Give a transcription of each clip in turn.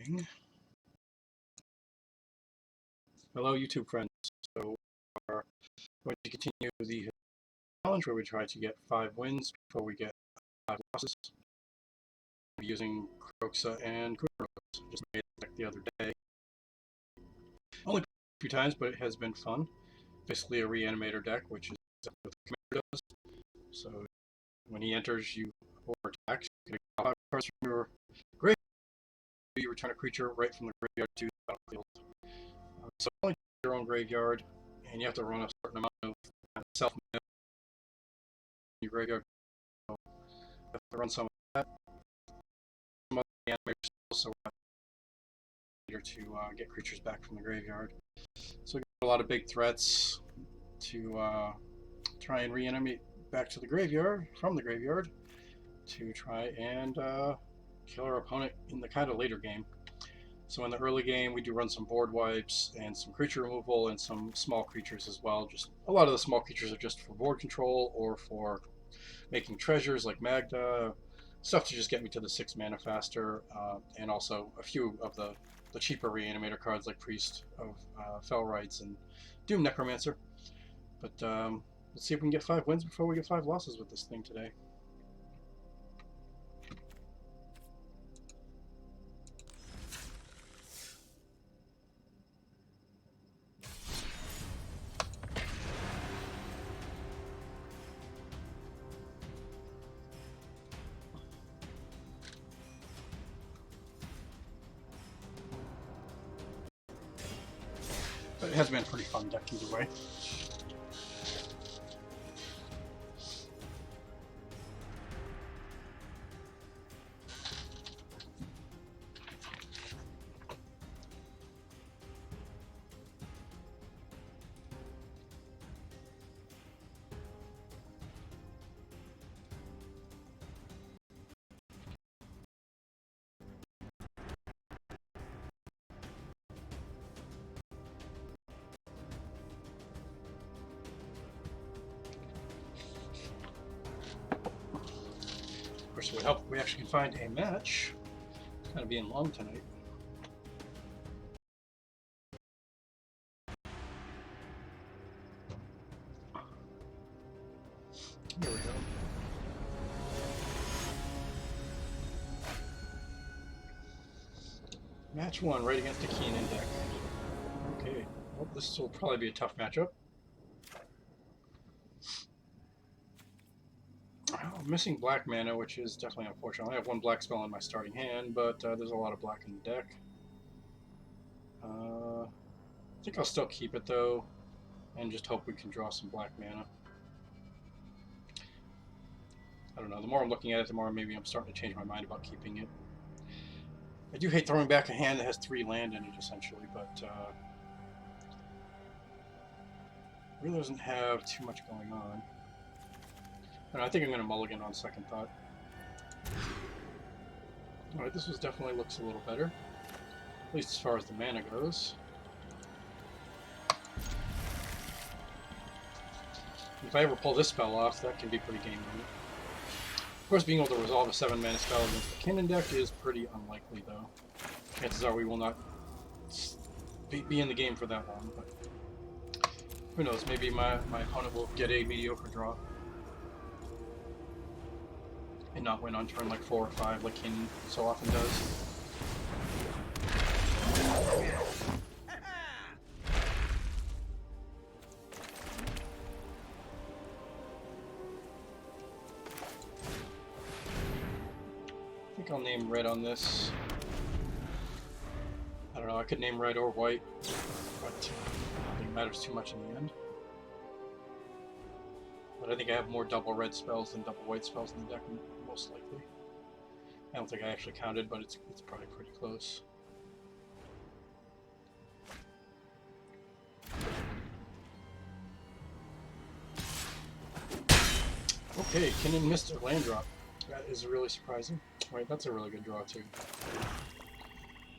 Recording. Hello, YouTube friends. So we're going to continue the challenge where we try to get 5 wins before we get 5 losses. Using Kroxa and Kuronos. Just made it like the other day. Only a few times, but it has been fun. Basically a reanimator deck, which is what the commander does. So when he enters you or attacks, you can draw 5 cards from your graveyard. You return a creature right from the graveyard to the battlefield. So only your own graveyard, and you have to run a certain amount of self-mill in your graveyard. So you have to run some of that. Some other animators also to get creatures back from the graveyard. So we got a lot of big threats to try and reanimate back to the graveyard, from the graveyard, to try and kill our opponent in the kind of later game. So in the early game, we do run some board wipes and some creature removal and some small creatures as well. Just a lot of the small creatures are just for board control or for making treasures like Magda, stuff to just get me to the 6 mana faster, and also a few of the cheaper reanimator cards like Priest of Fell Rites and Doom Necromancer. But let's see if we can get 5 wins before we get 5 losses with this thing today. But it has been a pretty fun deck either way. Of course, it would help if we actually can find a match. It's kind of being long tonight. There we go. Match 1, right against the Keenan deck. Okay, well, this will probably be a tough matchup. I'm missing black mana, which is definitely unfortunate. I have 1 black spell in my starting hand, but there's a lot of black in the deck. I think I'll still keep it though, and just hope we can draw some black mana. I don't know, the more I'm looking at it, the more maybe I'm starting to change my mind about keeping it. I do hate throwing back a hand that has 3 land in it, essentially, but really doesn't have too much going on. I think I'm going to mulligan on second thought. Alright, this was definitely looks a little better. At least as far as the mana goes. If I ever pull this spell off, that can be pretty game winning. Of course, being able to resolve a 7 mana spell against the Kinnan deck is pretty unlikely, though. Chances are we will not be in the game for that long, but who knows, maybe my opponent will get a mediocre draw. And not win on turn like 4 or 5 like Kinnan so often does. I think I'll name red on this. I don't know, I could name red or white, but I don't think it matters too much in the end. But I think I have more double red spells than double white spells in the deck, most likely. I don't think I actually counted, but it's probably pretty close. Okay, Kinnan missed a land drop. That is really surprising. Right, that's a really good draw too.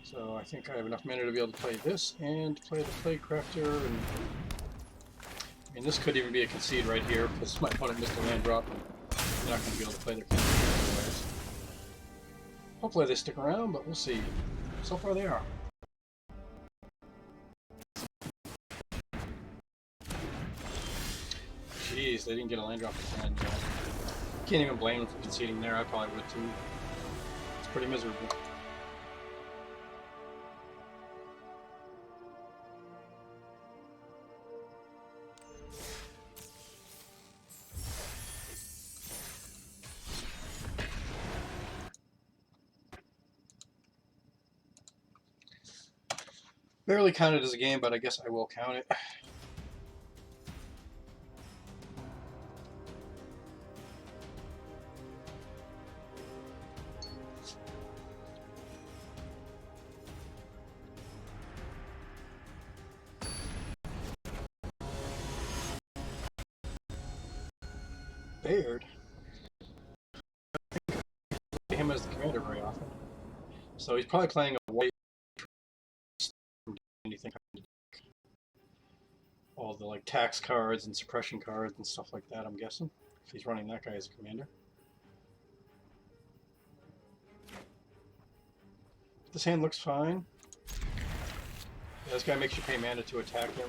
So I think I have enough mana to be able to play this and play the Plague Crafter. And I mean, this could even be a concede right here because my opponent missed a land drop. And they're not going to be able to play their Kinnan anyways. Hopefully they stick around, but we'll see. So far they are. Jeez, they didn't get a land drop at the end. Can't even blame them for conceding there. I probably would too. It's pretty miserable. Barely counted as a game, but I guess I will count it. Baird? I think I him as the commander very often. So he's probably playing a white anything. All the like tax cards and suppression cards and stuff like that, I'm guessing. If he's running that guy as a commander. This hand looks fine. Yeah, this guy makes you pay mana to attack him.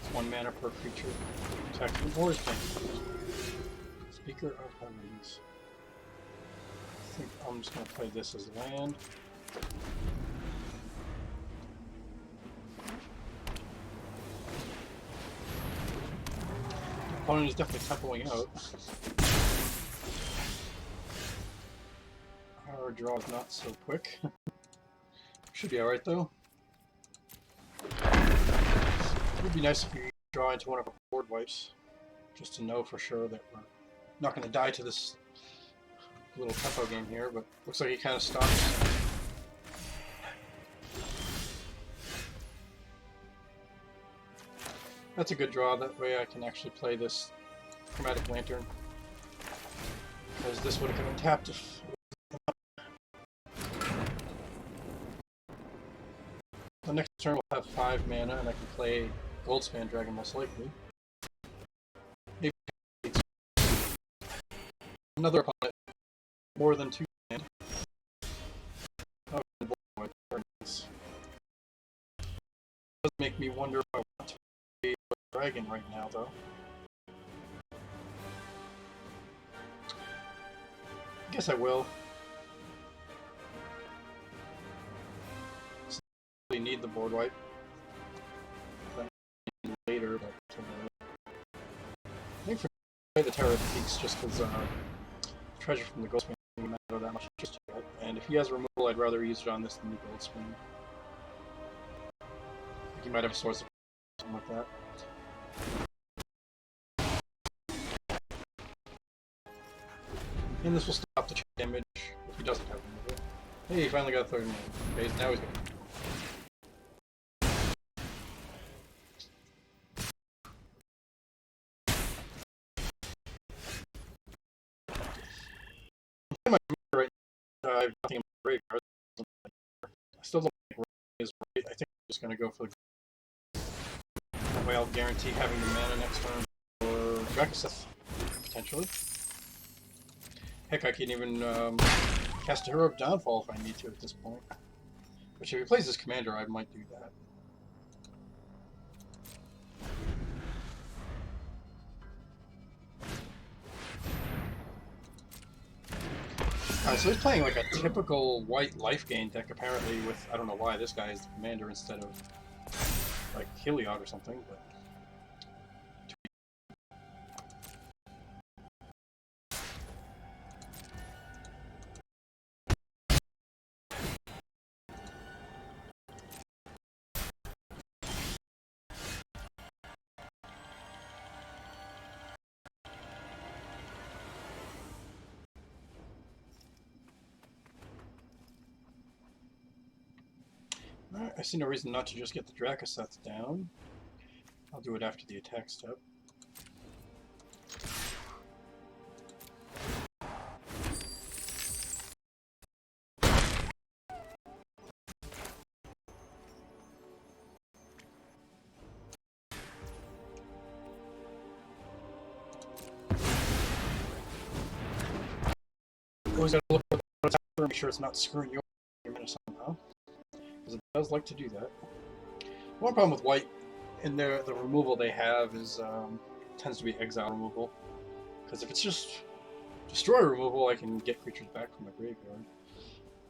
It's 1 mana per creature. Attack him or his thing. Speaker of Heavens. I think I'm just going to play this as land. The opponent is definitely tempoing out. Our draw is not so quick. Should be alright though. It would be nice if we draw into one of our board wipes, just to know for sure that we're not going to die to this little tempo game here, but looks like he kind of stops. That's a good draw, that way I can actually play this Chromatic Lantern, because this would have been tapped if... The next turn we'll have 5 mana and I can play Goldspan Dragon most likely. Maybe another opponent more than 2 mana. Oh, boy, does make me wonder if I want to play a dragon right now though. I guess I will. Need the board wipe later, but I think for the Terror Peaks just because treasure from the Goldspan doesn't matter that much just yet. And if he has removal, I'd rather use it on this than the Goldspan. I think he might have a source of something like that. And this will stop the damage if he doesn't have removal. Hey, he finally got a 30 mana. Okay, now he's good. Right now, I have nothing in my graveyard. I still don't think Rain is right. I think I'm just going to go for the... That way I'll guarantee having the mana next turn for Drakuseth, potentially. Heck, I can even cast a Hero of Downfall if I need to at this point. Which if he plays his commander, I might do that. Alright, so he's playing like a typical white life gain deck apparently with, I don't know why this guy is the commander instead of like Heliod or something, but... Alright, I see no reason not to just get the Drakuseth down. I'll do it after the attack step. Always gotta look at the attack to make sure it's not screwing you over your mana somehow. because it does like to do that. One problem with white, in the removal they have is tends to be exile removal, because if it's just destroy removal, I can get creatures back from my graveyard.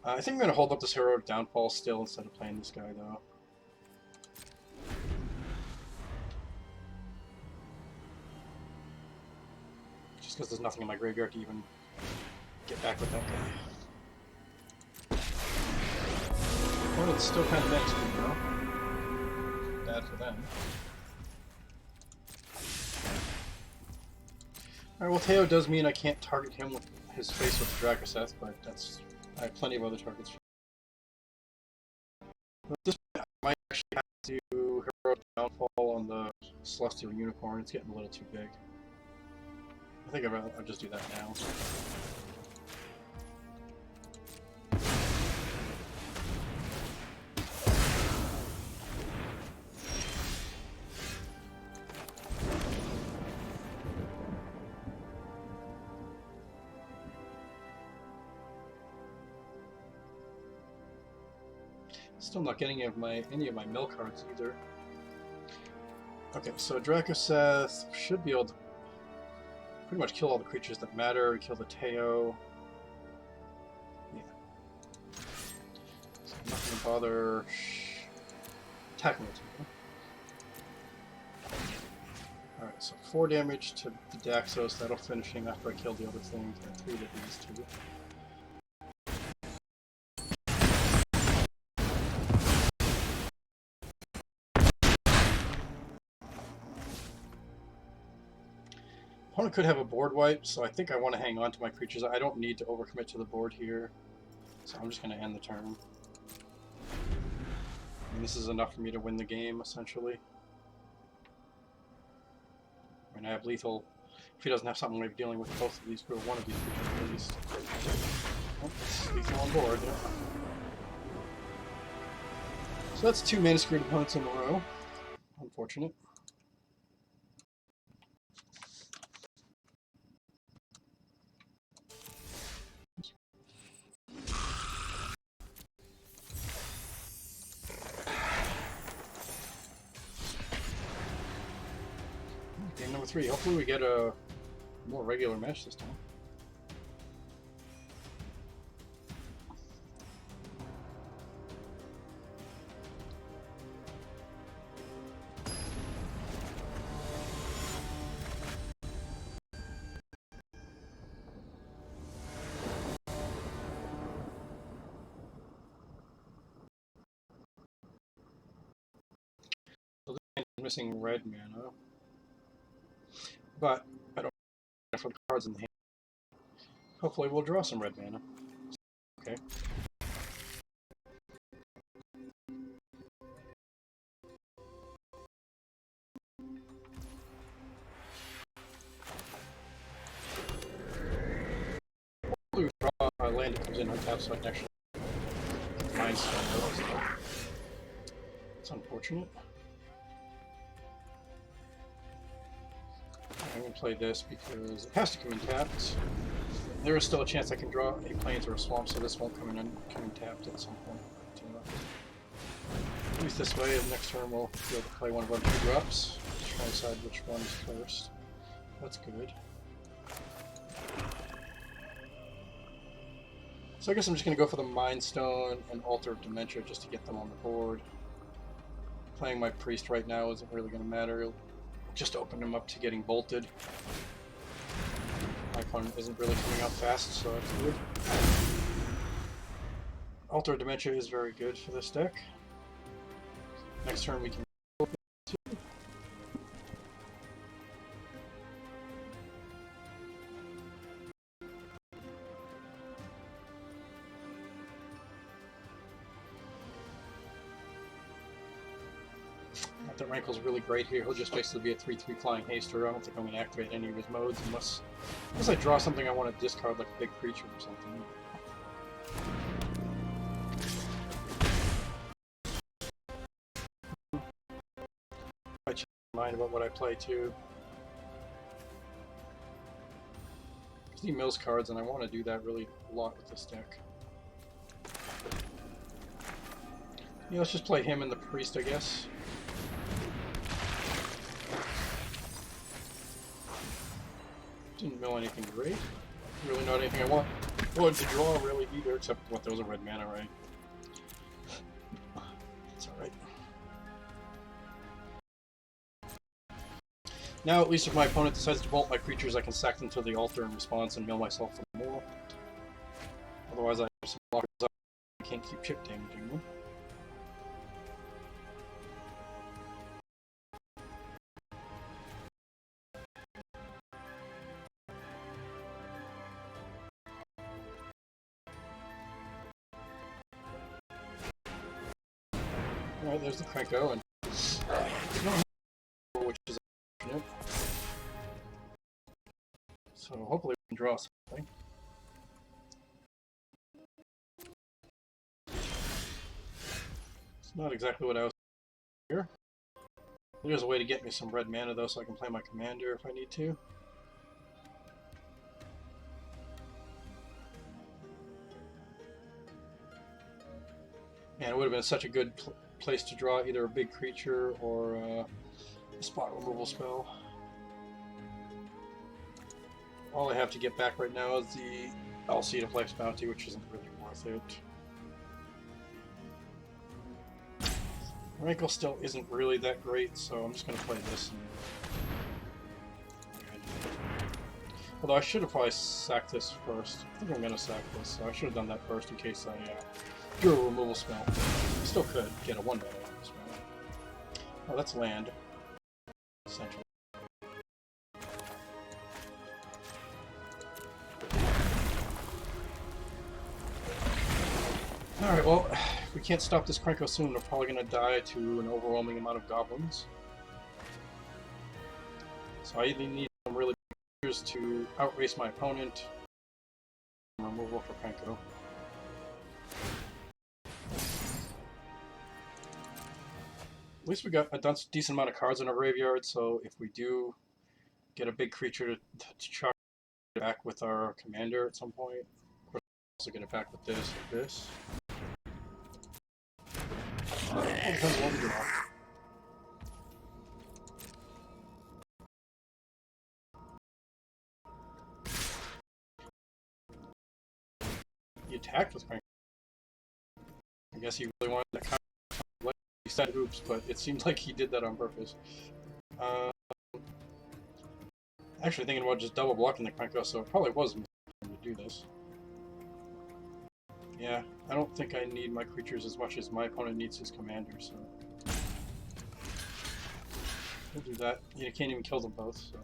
I think I'm going to hold up this Heroic Downfall still instead of playing this guy, though. Just because there's nothing in my graveyard to even get back with that guy. Well, it's still kind of next to me, though. Bad for them. Alright, well, Teo does mean I can't target him with his face with the Dracoseth, but that's... I have plenty of other targets. But at this point, I might actually have to do Heroic Downfall on the Celestial Unicorn. It's getting a little too big. I think I'll just do that now. Still not getting any of my mill cards either. Okay, so Dracoseth should be able to pretty much kill all the creatures that matter, kill the Teo. Yeah. So I'm not going to bother attacking the Teo. Alright, so 4 damage to the Daxos, that'll finish him after I kill the other things, and 3 to these two. Opponent could have a board wipe, so I think I want to hang on to my creatures. I don't need to overcommit to the board here, so I'm just going to end the turn. And this is enough for me to win the game, essentially. I mean, I have lethal. If he doesn't have something way of dealing with both of these, or one of these creatures at least. Oh, it's lethal on board, yeah. So that's 2 mana screwed opponents in a row. Unfortunate. Game number 3. Hopefully we get a more regular match this time. So this is missing red mana. But I don't have enough cards in the hand. Hopefully we'll draw some red mana. Okay. Hopefully we draw a land that comes in on tap so I can actually mind stone those. It's unfortunate. I'm going to play this because it has to come in tapped. There is still a chance I can draw a Plains or a Swamp, so this won't come in tapped at some point. At least this way, and next turn we'll be able to play one of our 2 drops. Just try to decide which one is first. That's good. So I guess I'm just going to go for the Mind Stone and Altar of Dementia just to get them on the board. Playing my Priest right now isn't really going to matter. It'll just open him up to getting bolted. My opponent isn't really coming out fast, so that's good. Altar of Dementia is very good for this deck. Next turn we can open 2. That Rankle's really great here. He'll just basically be a 3/3 flying haster. I don't think I'm going to activate any of his modes unless I draw something I want to discard, like a big creature or something. I change my mind about what I play too. I see Mills cards, and I want to do that really a lot with this deck. Yeah, let's just play him and the priest, I guess. Didn't mill anything great. Really not anything I wanted to draw really either, except what, there was a red mana, right? It's alright. Now, at least if my opponent decides to bolt my creatures, I can sack them to the altar in response and mill myself for more. Otherwise, I have some blockers up. I can't keep chip damaging them. Alright, there's the Krenko, and which is unfortunate. So hopefully we can draw something. It's not exactly what I was here. There's a way to get me some red mana though, so I can play my commander if I need to. Man, it would have been such a good place to draw either a big creature or a spot removal spell. All I have to get back right now is the Seed of Life's Bounty, which isn't really worth it. Rankle still isn't really that great, so I'm just going to play this. Although I should have probably sacked this first. I think I'm going to sack this, so I should have done that first in case I drew a removal spell. I still could get a 1-mana spell. Oh, that's land, essentially. Alright, well, if we can't stop this Krenko soon, we're probably going to die to an overwhelming amount of goblins. So I either need some really big creatures to outrace my opponent, removal for Krenko. At least we got a decent amount of cards in our graveyard, so if we do get a big creature to try it back with our commander at some point, of course, we'll also get it back with this or this. Depends on what we draw. He attacked with Krenko. I guess he really wanted that kind of, like he said, oops, but it seemed like he did that on purpose. Actually thinking about just double blocking the Krenko, so it probably was a mistake to do this. Yeah, I don't think I need my creatures as much as my opponent needs his commander, so we'll do that. You can't even kill them both, so.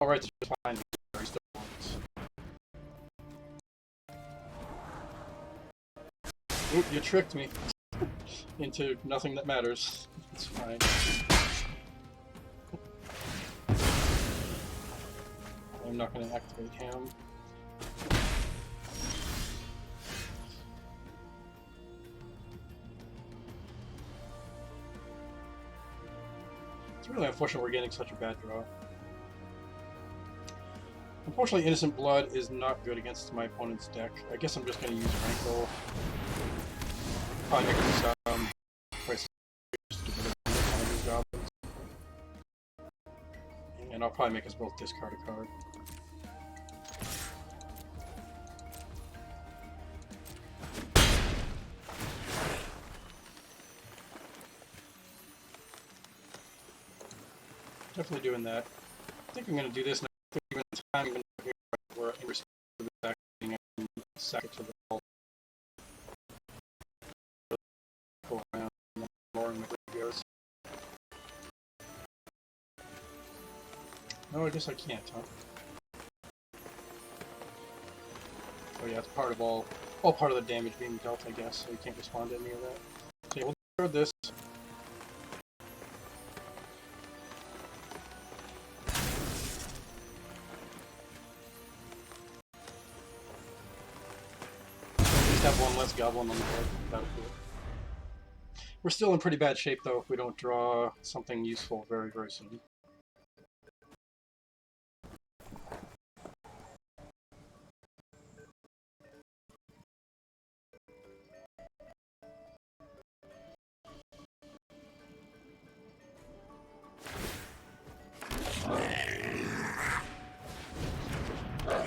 Alright, to just find he still wants. Oop, you tricked me into nothing that matters. It's fine. I'm not going to activate him. It's really unfortunate we're getting such a bad draw. Unfortunately, Innocent Blood is not good against my opponent's deck. I guess I'm just going to use Rankle. Probably make some price to get rid of one of these goblins. And I'll probably make us both discard a card. Definitely doing that. I think I'm going to do this now. Even the time even here where in response to this acting and sack it to the ball. Go around and lowering the graveyards. No, I guess I can't, huh? Oh yeah, it's part of all part of the damage being dealt, I guess, so you can't respond to any of that. So yeah, we'll discard this. Have one less goblin on the board. That'll do it. We're still in pretty bad shape though if we don't draw something useful very, very soon.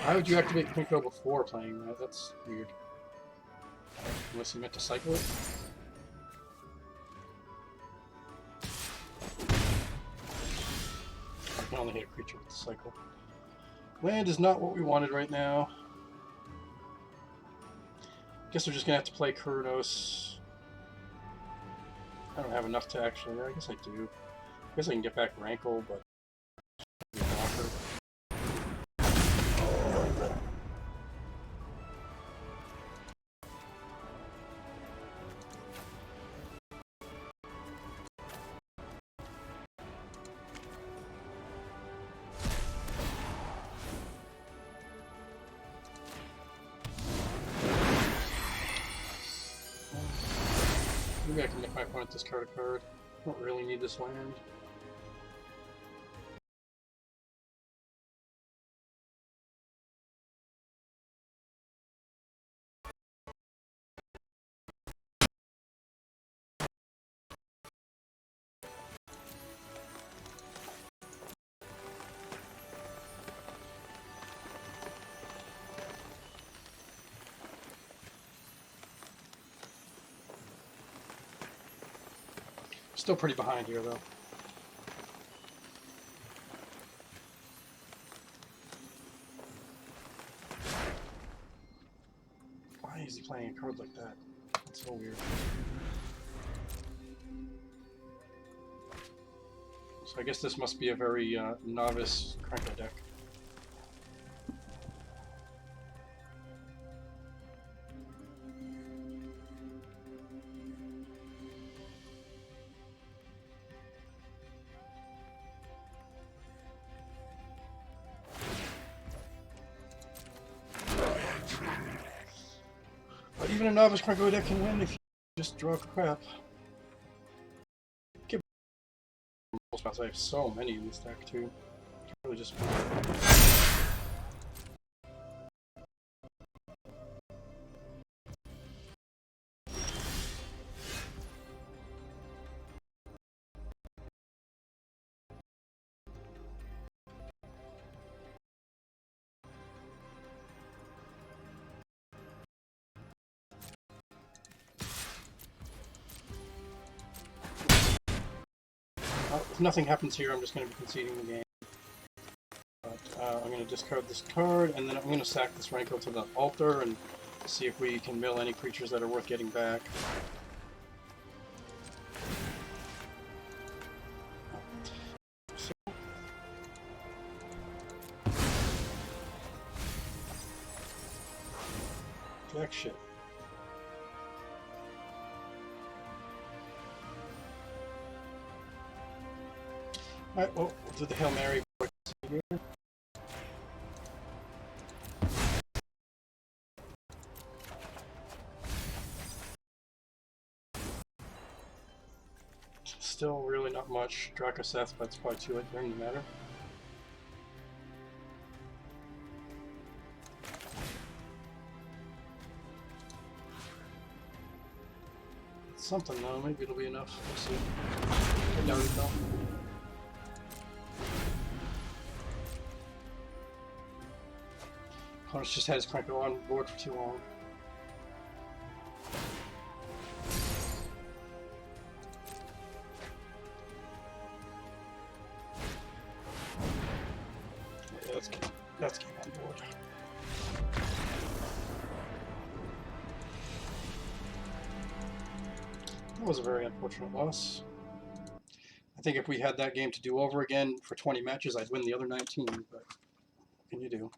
Why would you activate Plinko before playing that? That's weird. Unless you meant to cycle it. I can only hit a creature with the cycle. Land is not what we wanted right now. Guess we're just gonna have to play Kuronos. I don't have enough to actually. I guess I do. I guess I can get back Rankle, but. Maybe I can make my opponent discard a card. I don't really need this land. Still pretty behind here, though. Why is he playing a card like that? That's so weird. So I guess this must be a very novice Krenko deck. But even a novice Krenko deck can win if you just draw crap. I have so many in this deck too. It's really just if nothing happens here, I'm just going to be conceding the game. But I'm going to discard this card, and then I'm going to sack this Rankle to the altar and see if we can mill any creatures that are worth getting back. Jack shit. Alright, well, we'll do the Hail Mary here. Still really not much. Draco Seth, but it's probably too late for him to matter. Something though, maybe it'll be enough. We'll see. Get down to the Kroxa just has Krenko on board for too long. Yeah, let's get on board. That was a very unfortunate loss. I think if we had that game to do over again for 20 matches, I'd win the other 19, but what can you do?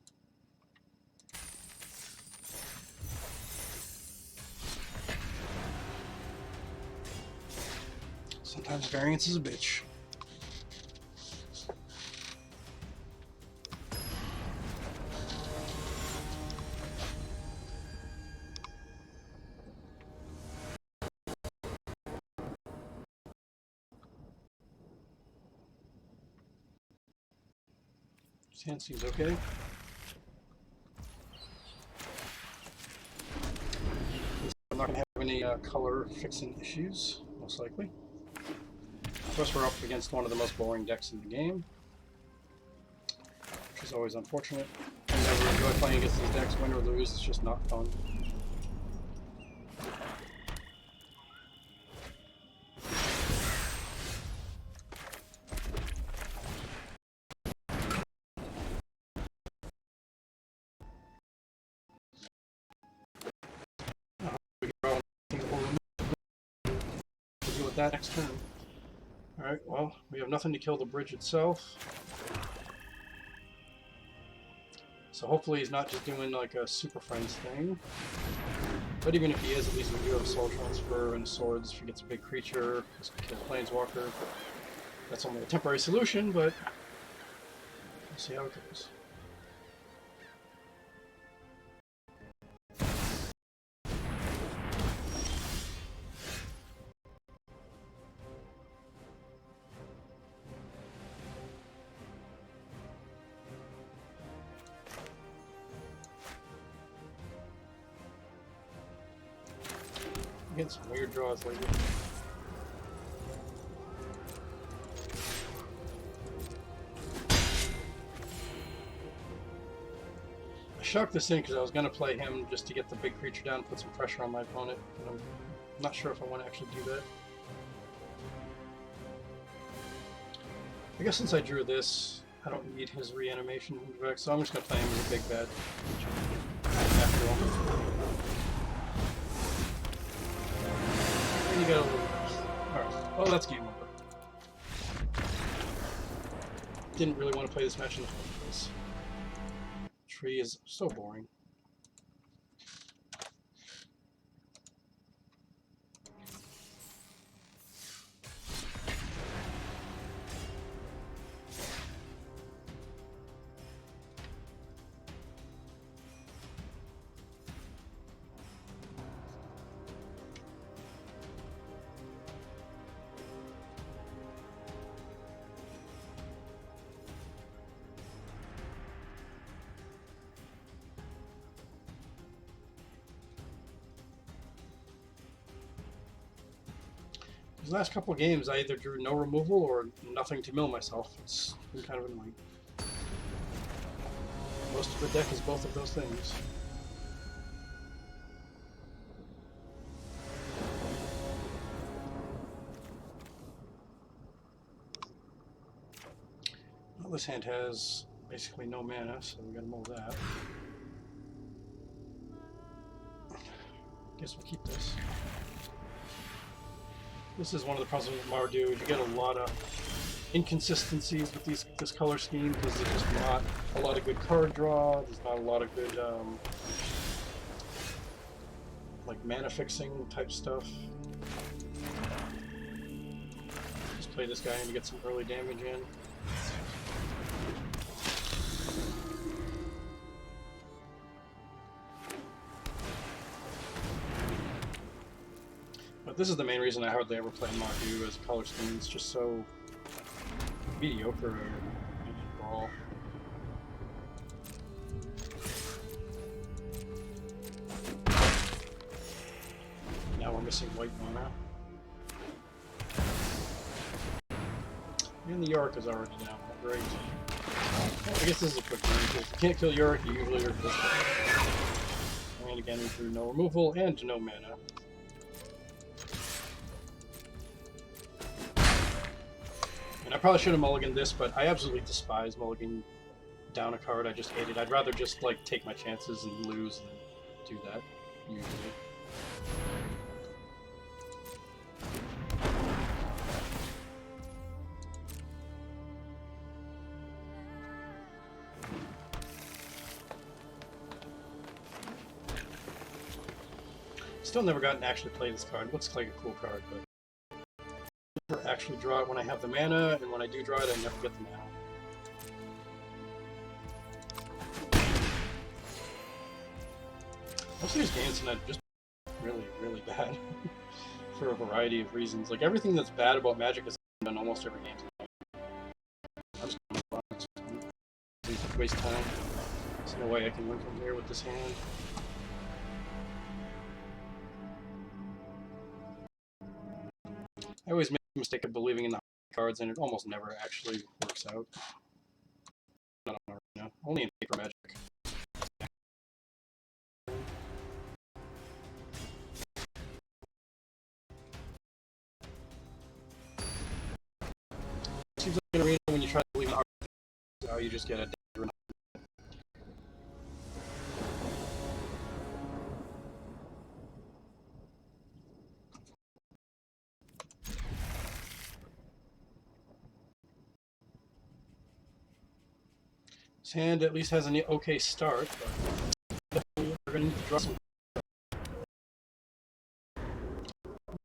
Sometimes variance is a bitch. His hand seems okay. I'm not any color fixing issues, most likely. Of course, we're up against one of the most boring decks in the game, which is always unfortunate. I never enjoy playing against these decks, win or lose, it's just not fun. Deal with that next turn. Alright, well, we have nothing to kill the bridge itself. So hopefully he's not just doing like a Super Friends thing. But even if he is, at least we do have a Soul Transfer and Swords if he gets a big creature, because we kill Planeswalker. That's only a temporary solution, but we'll see how it goes. Get some weird draws lately. I shocked this in because I was going to play him just to get the big creature down, put some pressure on my opponent, but I'm not sure if I want to actually do that. I guess since I drew this, I don't need his reanimation effect, so I'm just going to play him as a big bad after all. You got a little. Alright. Oh, that's game over. Didn't really want to play this match in the first place. Tree is so boring. These last couple of games, I either drew no removal or nothing to mill myself. It's been kind of annoying. Most of the deck is both of those things. Well, this hand has basically no mana, so we gotta mull that. Guess we'll keep this. This is one of the problems with Mardu. You get a lot of inconsistencies with this color scheme because there's just not a lot of good card draw. There's not a lot of good like mana fixing type stuff. Just play this guy in to get some early damage in. This is the main reason I hardly ever play Mardu as a color scheme. It's just so mediocre in Brawl. Now we're missing white mana. And the Yorick is already down. Great. Well, I guess this is a quick one. If you can't kill Yorick, you usually are just. And again, we drew no removal and no mana. I probably should have mulliganed this, but I absolutely despise mulliganing down a card. I just hate it. I'd rather just like take my chances and lose than do that, usually. Still never gotten to actually play this card. Looks like a cool card, but actually draw it when I have the mana, and when I do draw it, I never get the mana. Most of these games tonight are just really, really bad for a variety of reasons. Like, everything that's bad about Magic is done almost every game tonight. I'm just gonna waste time. There's no way I can win from here with this hand. I always make the mistake of believing in the cards, and it almost never actually works out. Not on Arena, only in paper Magic. Seems like in Arena, when you try to believe in the art, you just get a danger. His hand at least has an okay start, but definitely we're going to need to draw some.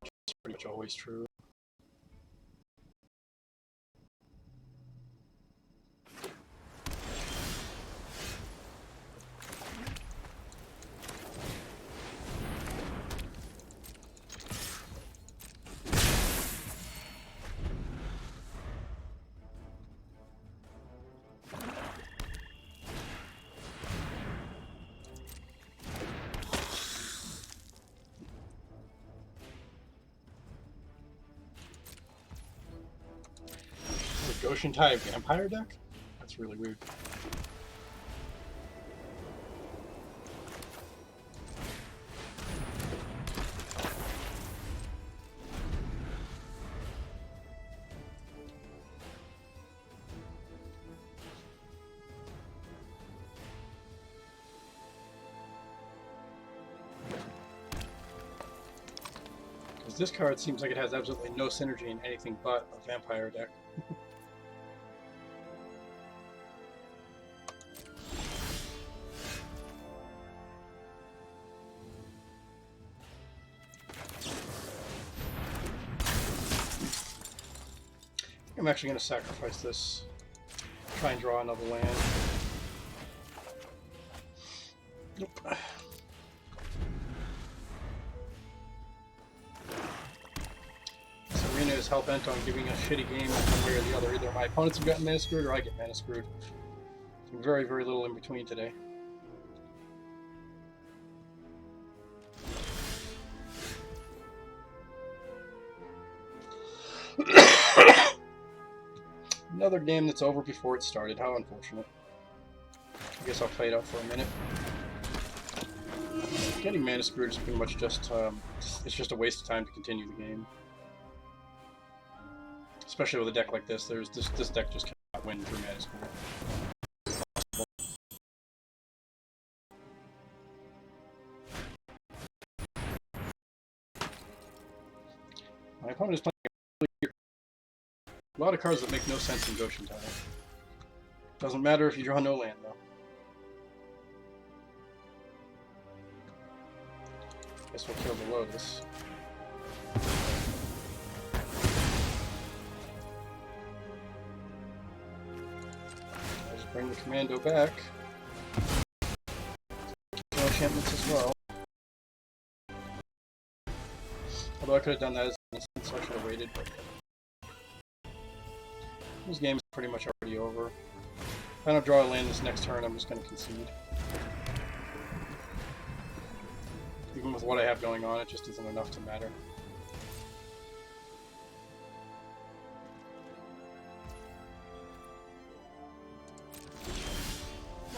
Which is pretty much always true. Goshen type vampire deck? That's really weird. Because this card seems like it has absolutely no synergy in anything but a vampire deck. I'm actually going to sacrifice this, try and draw another land. Nope. This arena is hell bent on giving a shitty game one way or the other. Either my opponents have gotten mana screwed or I get mana screwed. Very, very little in between today. Another game that's over before it started. How unfortunate. I guess I'll play it out for a minute. Getting mana screwed is pretty much just it's just a waste of time to continue the game. Especially with a deck like this. This deck just cannot win through mana screwed. My opponent is playing a lot of cards that make no sense in Goshen Tile. Doesn't matter if you draw no land, though. Guess we'll kill the Lotus. I'll just bring the Commando back. Kill enchantments as well. Although I could have done that as an instant, so I should have waited. But this game is pretty much already over. If I don't draw a land this next turn, I'm just going to concede. Even with what I have going on, it just isn't enough to matter.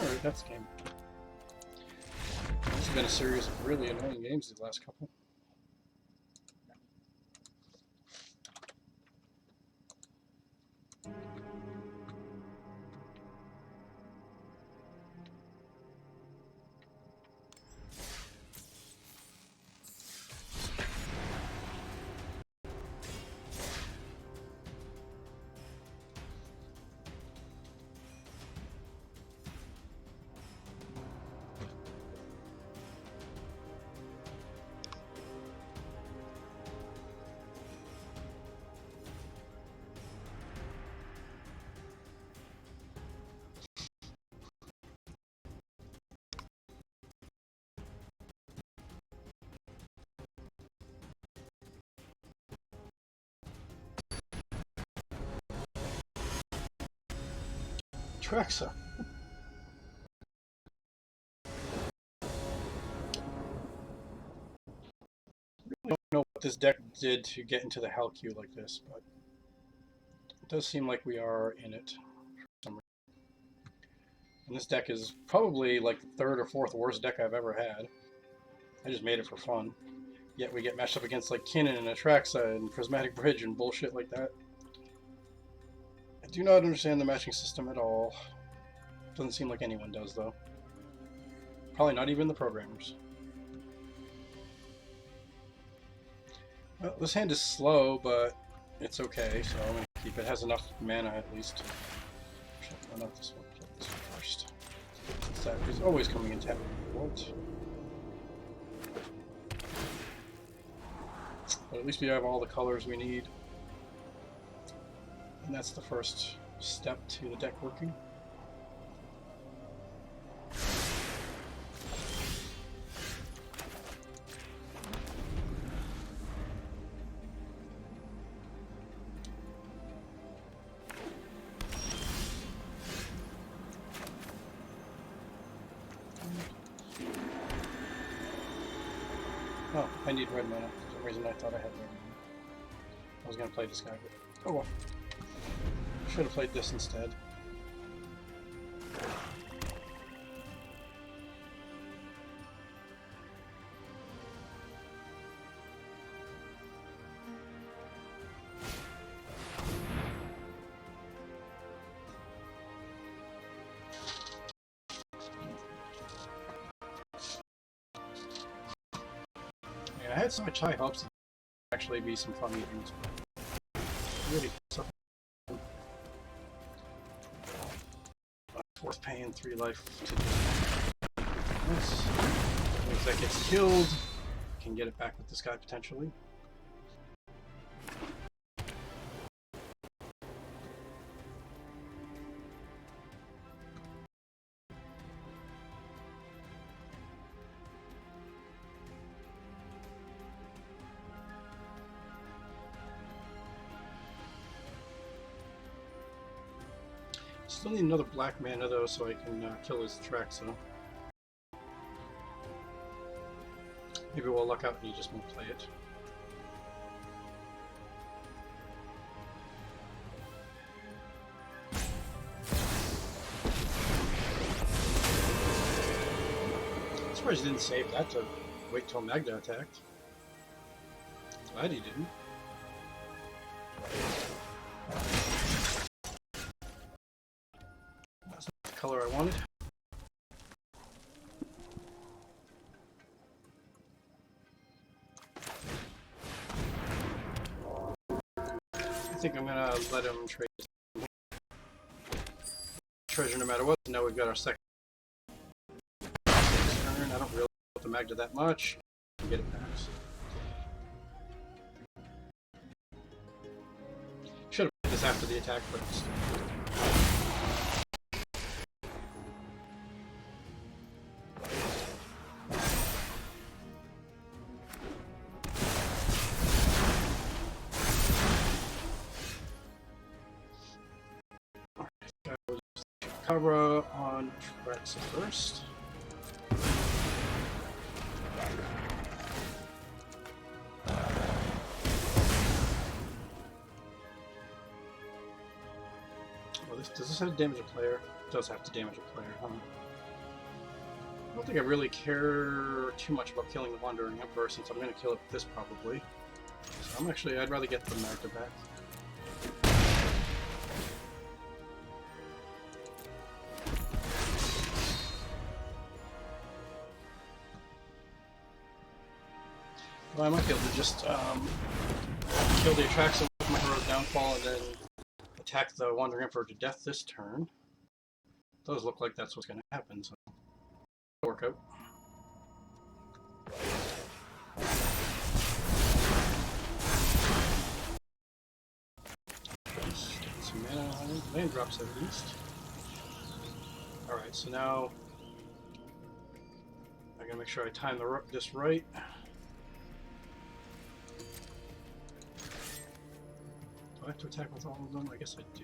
Alright, that's game. This has been a series of really annoying games these last couple. Kroxa. I really don't know what this deck did to get into the hell queue like this, but it does seem like we are in it for some reason. And this deck is probably like the third or fourth worst deck I've ever had. I just made it for fun. Yet we get matched up against like Kinnan and Atraxa and Prismatic Bridge and bullshit like that. I do not understand the matching system at all. Doesn't seem like anyone does, though. Probably not even the programmers. Well, this hand is slow, but it's okay, so I'm going to keep it. It has enough mana at least. No, not this one. Play this one first. That is always coming in tap. What? But at least we have all the colors we need. And that's the first step to the deck working. Oh, I need red mana. For some reason I thought I had red mana. I was going to play this guy, but oh well. Should have played this instead. I had so much high hopes that there would actually be some fun meetings, but really so worth paying 3 life to do this. If that gets killed, can get it back with this guy potentially. Still need another black mana though, so I can kill his Traxa. Maybe we'll luck out and he just won't play it. I'm surprised he didn't save that to wait till Magda attacked. Glad he didn't. That's not the color I wanted. I think I'm gonna let him trade treasure no matter what. Now we've got our second turn. I don't really want the Magda that much. I can get it back. Should have played this after the attack, but still. Cover on Kroxa first. Oh, does this have to damage a player? It does have to damage a player, huh? I don't think I really care too much about killing the Wandering Emperor since I'm going to kill it with this probably. So I'd rather get the Magda back. Well, I might be able to just kill the Atraxa with my Hero's Downfall and then attack the Wandering Emperor to death this turn. It does look like that's what's going to happen, so it'll work out. Get some mana on it. Land drops at least. Alright, so now I gotta make sure I time this right. Do I have to attack with all of them? I guess I do.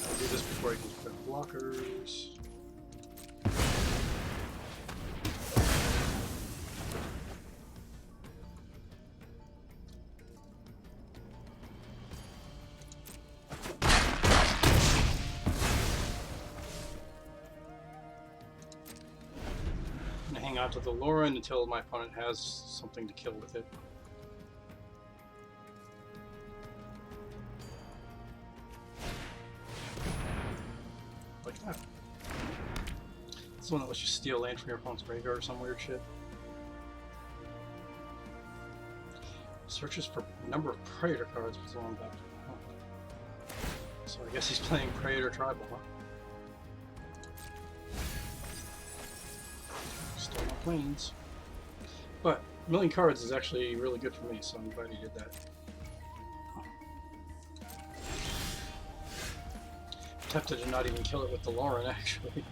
I'll do this before I can put blockers. hang on to the Lauren until my opponent has something to kill with it. Like that. It's the one that lets you steal land from your opponent's graveyard or some weird shit. Searches for number of Praetor cards with one back. Oh. So I guess he's playing Praetor Tribal, huh? Still no planes. But a million cards is actually really good for me, so I'm glad he did that. Tempted to not even kill it with the Lauren, actually.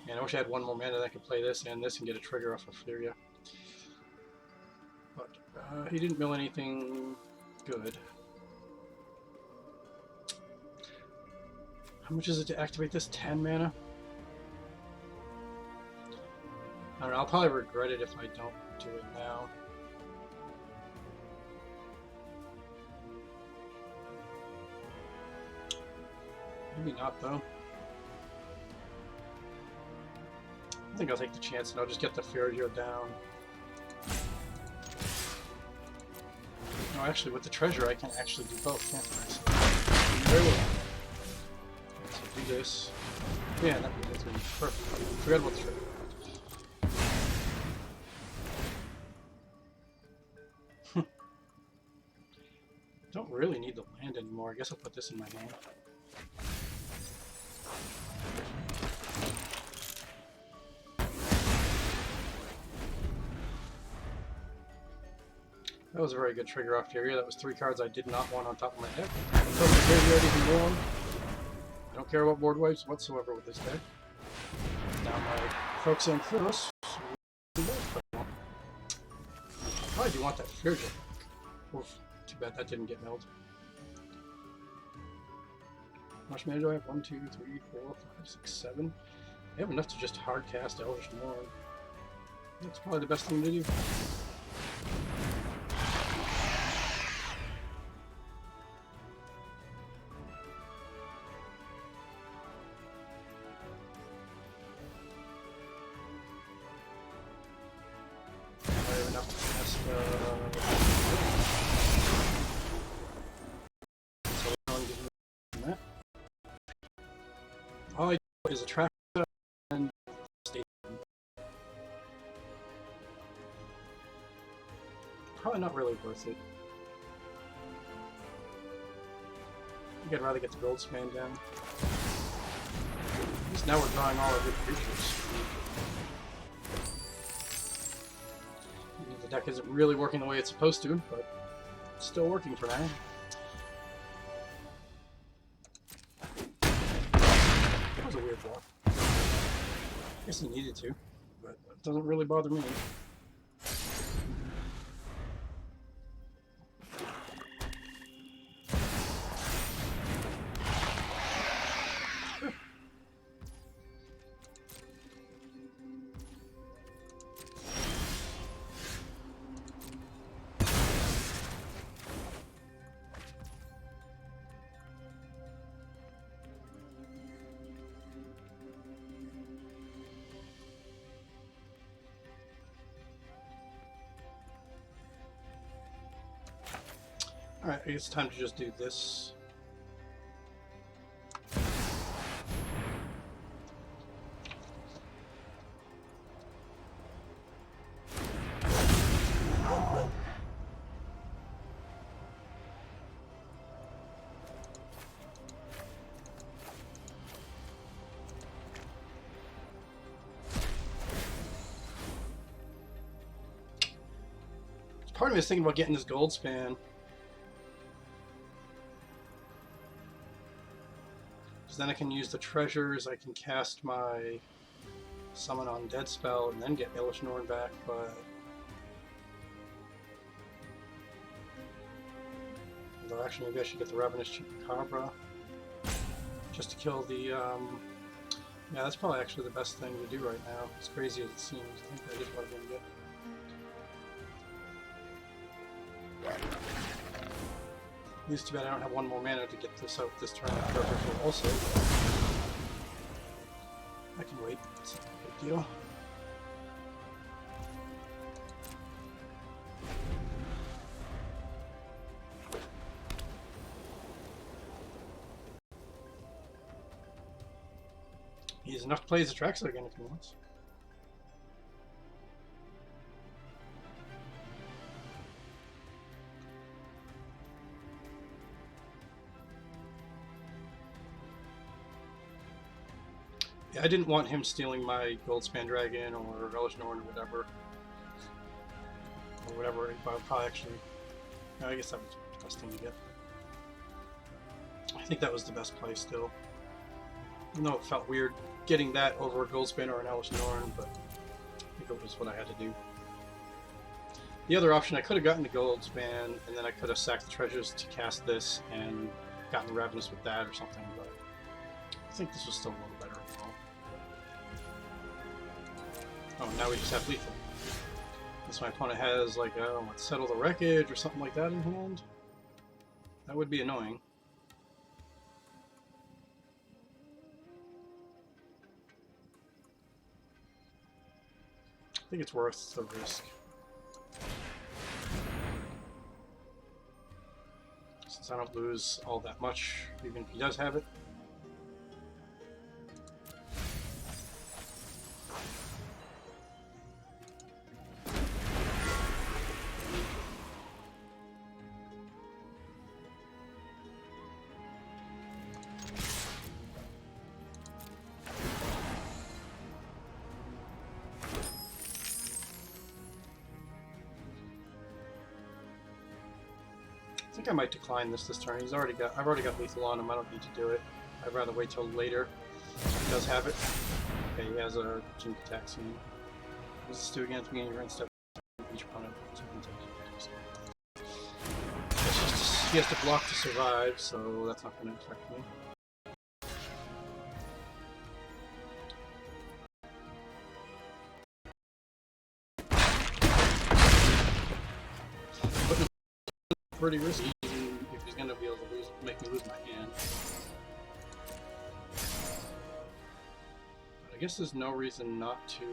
Man, I wish I had one more mana that I could play this and get a trigger off of Furia. But he didn't mill anything good. How much is it to activate this? 10 mana? I don't know, I'll probably regret it if I don't do it now. Maybe not, though. I think I'll take the chance and I'll just get the Furio down. No, actually, with the treasure, I can actually do both, can't I? So, very well. So do this. Yeah, that's gonna be perfect. Forget about the treasure. Don't really need the land anymore. I guess I'll put this in my hand. That was a very good trigger off Furia. That was 3 cards I did not want on top of my deck. I don't care about board wipes whatsoever with this deck. Now my Kroxa and Kuronos. Probably do want that Furia. Oof, too bad that didn't get milled. How much mana do I have? 1, 2, 3, 4, 5, 6, 7. I have enough to just hard cast Elvish Norn. That's probably the best thing to do. All I do is attract and stay. Probably not really worth it. I think I'd rather get the Goldspan down. At least now we're drawing all our good creatures. The deck isn't really working the way it's supposed to, but it's still working for now. A weird block. I guess he needed to, but it doesn't really bother me. Alright, I guess it's time to just do this. Part of me is thinking about getting this Goldspan. Then I can use the treasures, I can cast my Summon on Dead spell and then get Elvish Norn back, but although actually maybe I should get the Ravenous Chupacabra just to kill the yeah, that's probably actually the best thing to do right now, as crazy as it seems. I think that is what I'm going to get. At least too bad I don't have one more mana to get this out this turn. Also, I can wait. It's not a big deal. He has enough to play as a Traxler again if he wants. Yeah, I didn't want him stealing my Goldspan Dragon or Relish Norn or whatever. Or whatever, I'll probably actually... No, I guess that was the best thing to get. I think that was the best play still. Even though it felt weird getting that over a Goldspan or an Elish Norn, but I think it was what I had to do. The other option, I could have gotten the Goldspan, and then I could have sacked the treasures to cast this and gotten Ravenous with that or something, but I think this was still a little better overall. Oh, now we just have lethal. Unless my opponent has, like, what, Settle the Wreckage or something like that in hand? That would be annoying. I think it's worth the risk. Since I don't lose all that much, even if he does have it. I think I might decline this turn. I've already got lethal on him. I don't need to do it. I'd rather wait till later. He does have it. Okay, he has a Jink attack soon. What does this do against me? You're in step each opponent. He has to block to survive, so that's not going to affect me. Pretty risky if he's going to be able to make me lose my hand. But I guess there's no reason not to.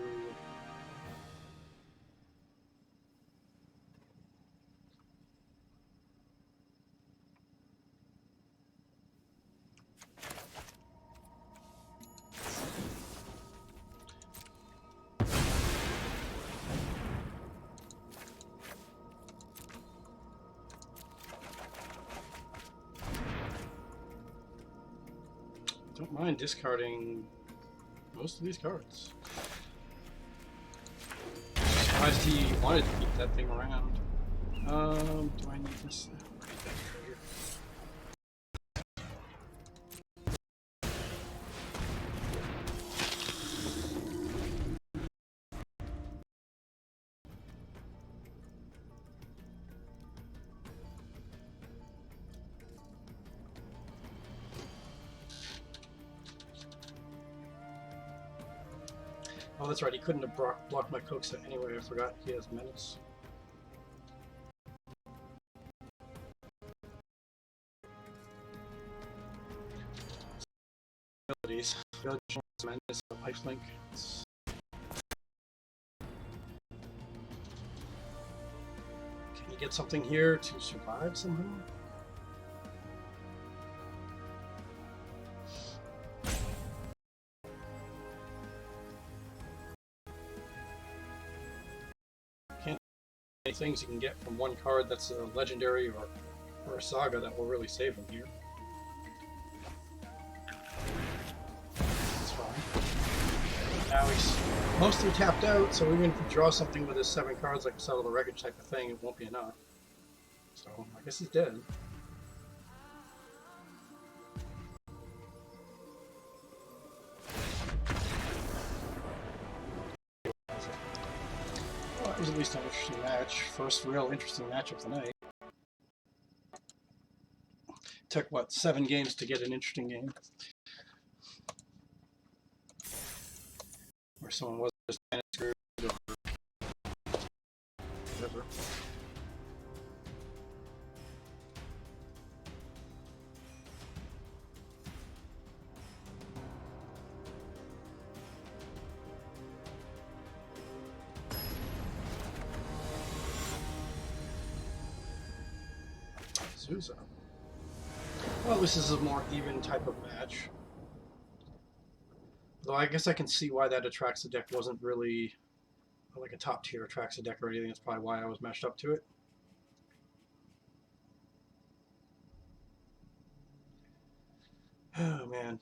Don't mind discarding most of these cards. Surprised he wanted to keep that thing around. Do I need this? Oh, that's right, he couldn't have blocked my Kroxa anyway. I forgot he has Menace. Abilities. Menace, Lifelink. Can you get something here to survive somehow? Things you can get from one card that's a legendary or a saga that will really save him here. That's fine. Now he's mostly tapped out, so even if he draws something with his 7 cards, like a Settle the Wreckage type of thing, it won't be enough. So I guess he's dead. It was at least an interesting match. First real interesting match of the night. Took, what, 7 games to get an interesting game? Where someone was just screwed or whatever. Souza. Well, this is a more even type of match. Though I guess I can see why that Atraxa deck wasn't really like a top tier Atraxa deck or anything. That's probably why I was matched up to it. Oh man.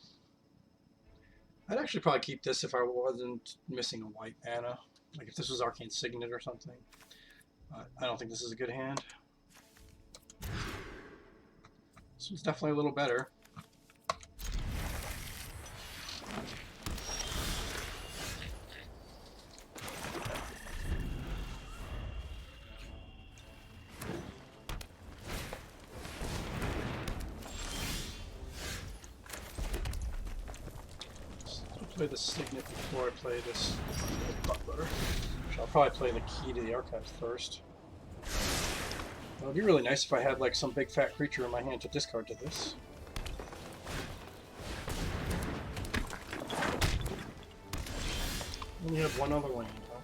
I'd actually probably keep this if I wasn't missing a white mana. Like if this was Arcane Signet or something. I don't think this is a good hand. This one's definitely a little better. Play the Signet before I play this Butler. I'll probably play the Key to the Archives first. It would be really nice if I had like some big fat creature in my hand to discard to this. Only have one other land, huh?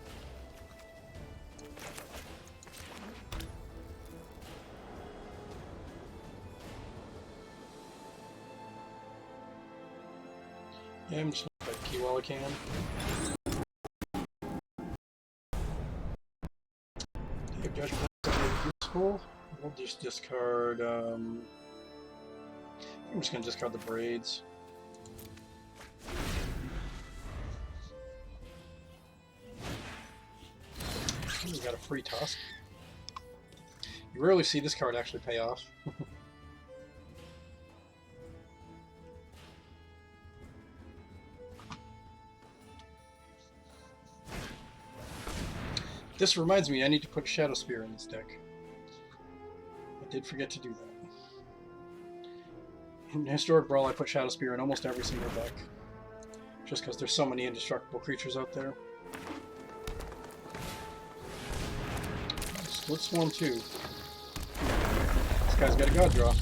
Yeah, I'm just gonna play Key while I can. If Judgment is useful, we'll just discard. I'm just gonna discard the Braids. We got a free Tusk. You rarely see this card actually pay off. This reminds me, I need to put Shadow Spear in this deck. I did forget to do that. In Historic Brawl, I put Shadow Spear in almost every single deck. Just because there's so many indestructible creatures out there. Split Swarm 2. This guy's got a God Draw.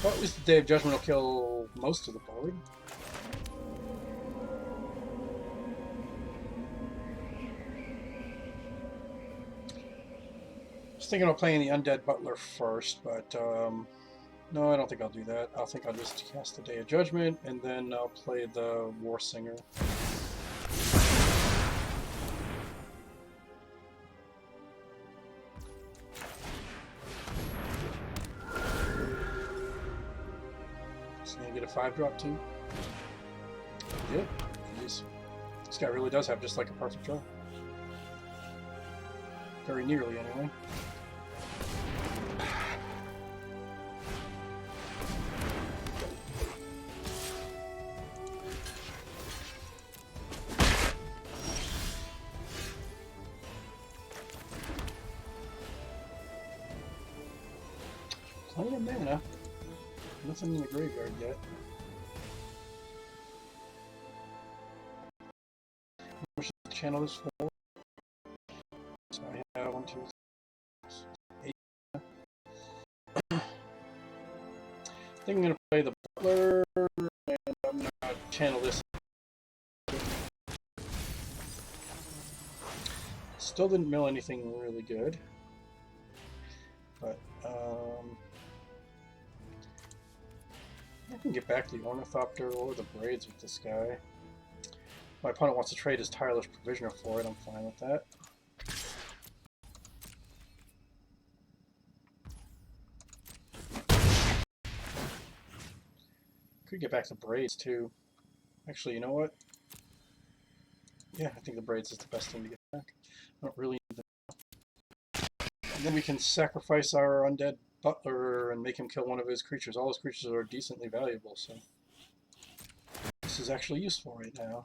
Well, at least the Day of Judgment will kill most of the board. I was thinking of playing the Undead Butler first, but no, I don't think I'll do that. I think I'll just cast the Day of Judgment, and then I'll play the War Singer. So you get a 5-drop too? Yeah, jeez. This guy really does have just like a perfect draw. Very nearly, anyway. Plenty of mana. Nothing in the graveyard yet. How much does the channel this for? So I have 1, 2, 3, 8. I think I'm going to play the Butler, and I'm going to channel this. Still didn't mill anything really good. But, I can get back the Ornithopter or the Braids with this guy. My opponent wants to trade his Tireless Provisioner for it, I'm fine with that. Could get back the Braids too. Actually, you know what? Yeah, I think the Braids is the best thing to get back. I don't really need them. And then we can sacrifice our Undead Butler and make him kill one of his creatures. All his creatures are decently valuable, so this is actually useful right now.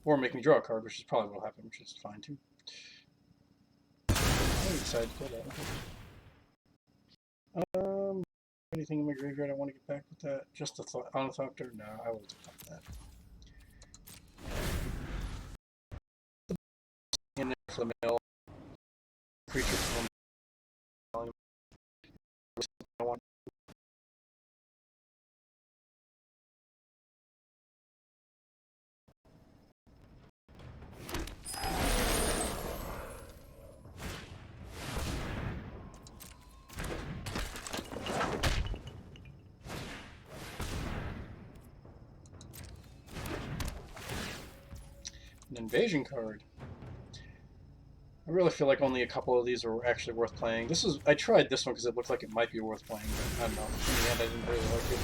Or make me draw a card, which is probably what will happen, which is fine too. I'm excited to play that. Anything in my graveyard I want to get back with that? Just the Ornithopter? No, I will do that. In there for the mill. Creature from I want. An invasion card. I really feel like only a couple of these are actually worth playing. I tried this one because it looked like it might be worth playing, but I don't know. In the end, I didn't really like it.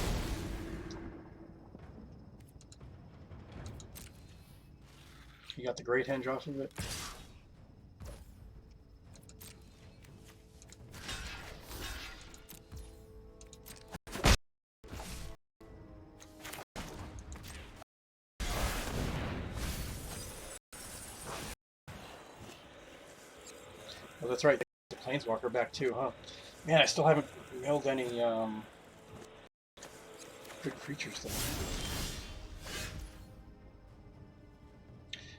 You got the Great Henge off of it. Oh, that's right. The Planeswalker back too, huh? Man, I still haven't milled any good creatures though.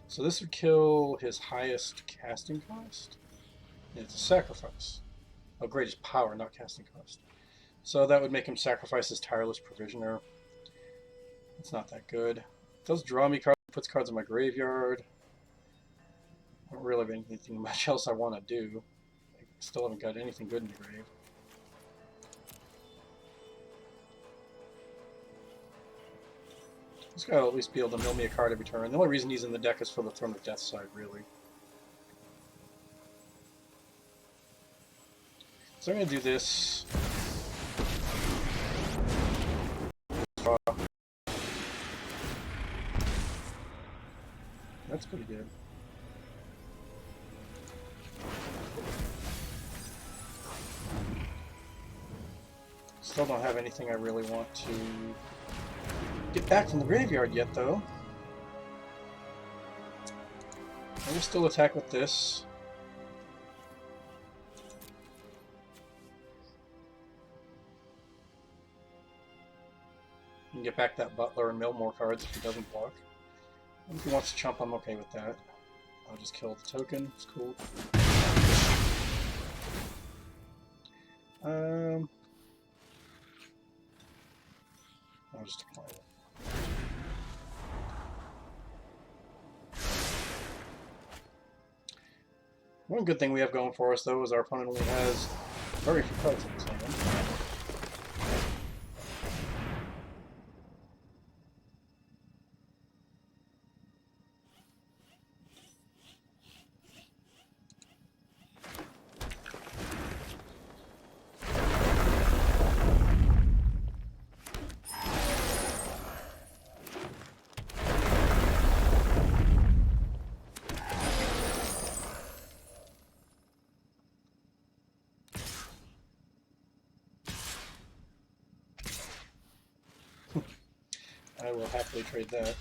So this would kill his highest casting cost. It's a sacrifice. Oh, greatest power, not casting cost. So that would make him sacrifice his Tireless Provisioner. It's not that good. It does draw me cards, puts cards in my graveyard. I don't really have anything much else I want to do. I still haven't got anything good in the grave. This guy will at least be able to mill me a card every turn. The only reason he's in the deck is for the Throne of Death side, really. So I'm going to do this. That's pretty good. Still don't have anything I really want to get back from the graveyard yet, though. I will still attack with this. You can get back that Butler and mill more cards if he doesn't block. And if he wants to chump, I'm okay with that. I'll just kill the token. It's cool. I'll just apply it. One good thing we have going for us, though, is our opponent only has very few cards in his hand. I will happily trade that.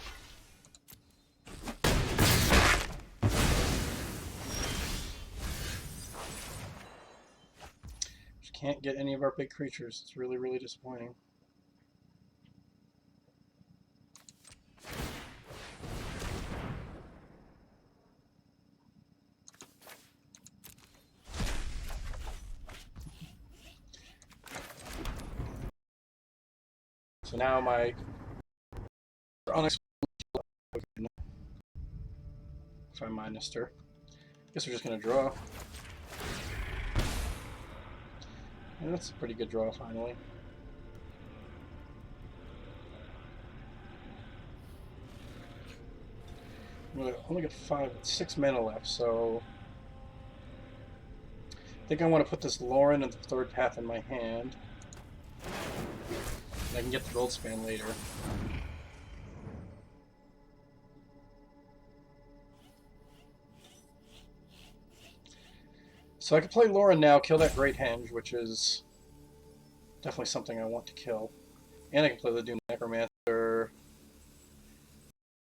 Just can't get any of our big creatures. It's really, really disappointing. So now my Onyx, if I minus her, guess we're just gonna draw. And that's a pretty good draw finally. I only got 6 mana left, so I think I want to put this Lauren and the third path in my hand. And I can get the gold span later. So I could play Lauren now, kill that Great Henge, which is definitely something I want to kill. And I can play the Doom Necromancer.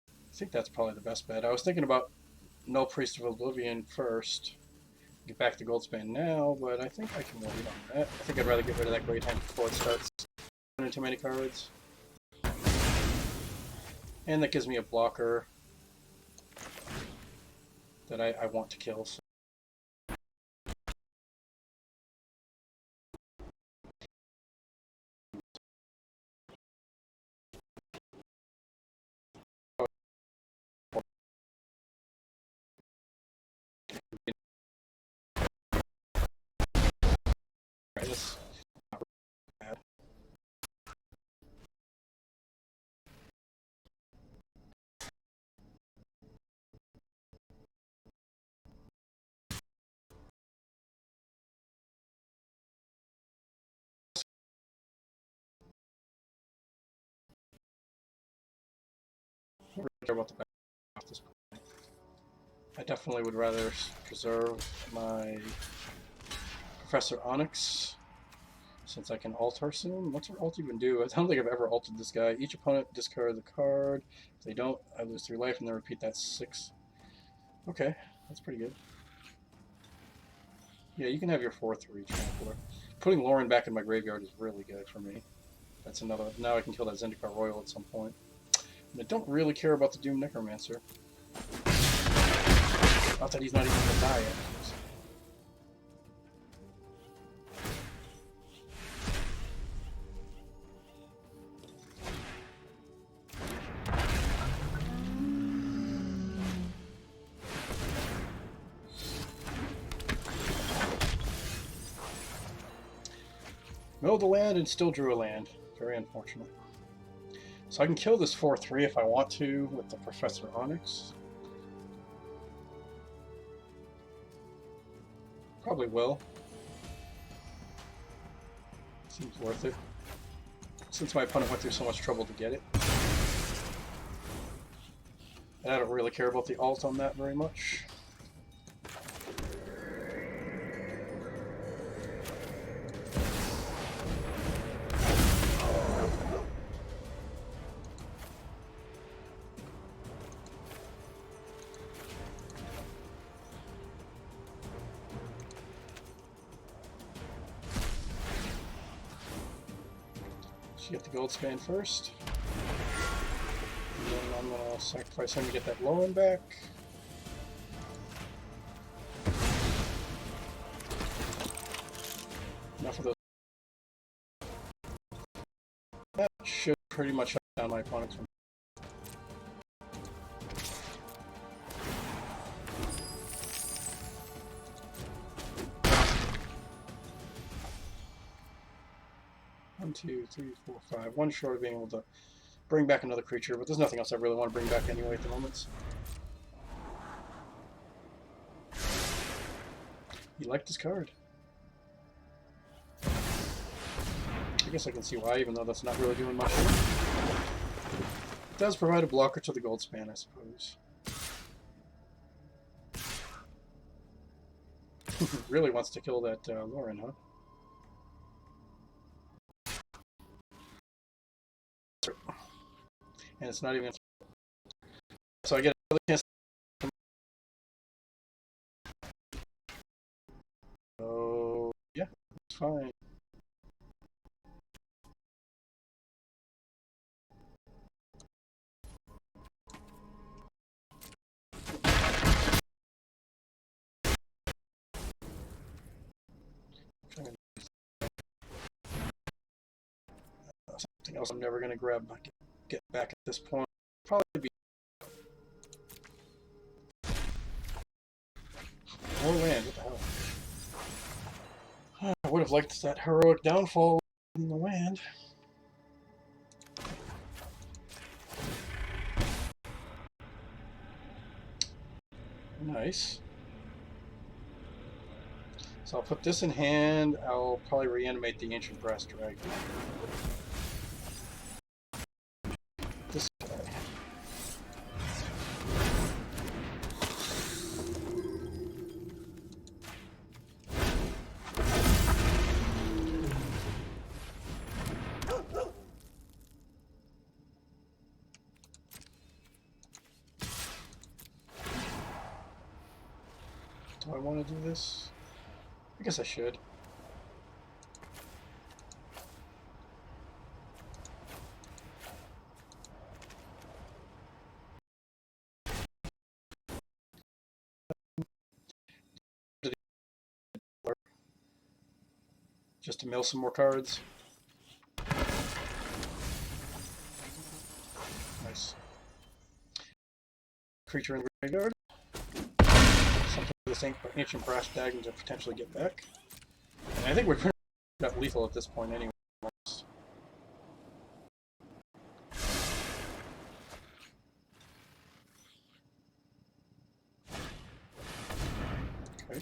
I think that's probably the best bet. I was thinking about no Priest of Oblivion first. Get back to Goldspan now, but I think I can wait on that. I think I'd rather get rid of that Great Henge before it starts running too many cards. And that gives me a blocker that I want to kill. So this care about the back at this point. I definitely would rather preserve my Professor Onyx, since I can alt her soon. What's her alt even do? I don't think I've ever altered this guy. Each opponent discards a card. If they don't, I lose 3 life and then repeat that 6. Okay, that's pretty good. Yeah, you can have your 4/3 trampler. Putting Lauren back in my graveyard is really good for me. That's another. Now I can kill that Zendikar Royal at some point. And I don't really care about the Doom Necromancer. Not that he's not even gonna die yet. Milled the land and still drew a land. Very unfortunate. So I can kill this 4/3 if I want to with the Professor Onyx. Probably will. Seems worth it. Since my opponent went through so much trouble to get it. And I don't really care about the alt on that very much. Get the gold span first. And then I'm going to sacrifice him to get that Lauren back. Enough of those. That should pretty much shut down my opponent's one. One, 2, 3, 4, 5. One short of being able to bring back another creature, but there's nothing else I really want to bring back anyway at the moment. He liked his card. I guess I can see why, even though that's not really doing much. It does provide a blocker to the gold span, I suppose. Really wants to kill that Lauren, huh? And it's not even. So I get another chance. Oh, yeah, it's fine. Something else I'm never going to grab, get back at this point. Probably be more land. What the hell? I would have liked that heroic downfall in the land. Nice. So I'll put this in hand. I'll probably reanimate the Ancient Brass Dragon. This guy. Do I want to do this? I guess I should. Just to mill some more cards. Nice. Creature in the graveyard. Something for this Ancient Brass Dragon to potentially get back. And I think we're pretty much lethal at this point anyway. Okay.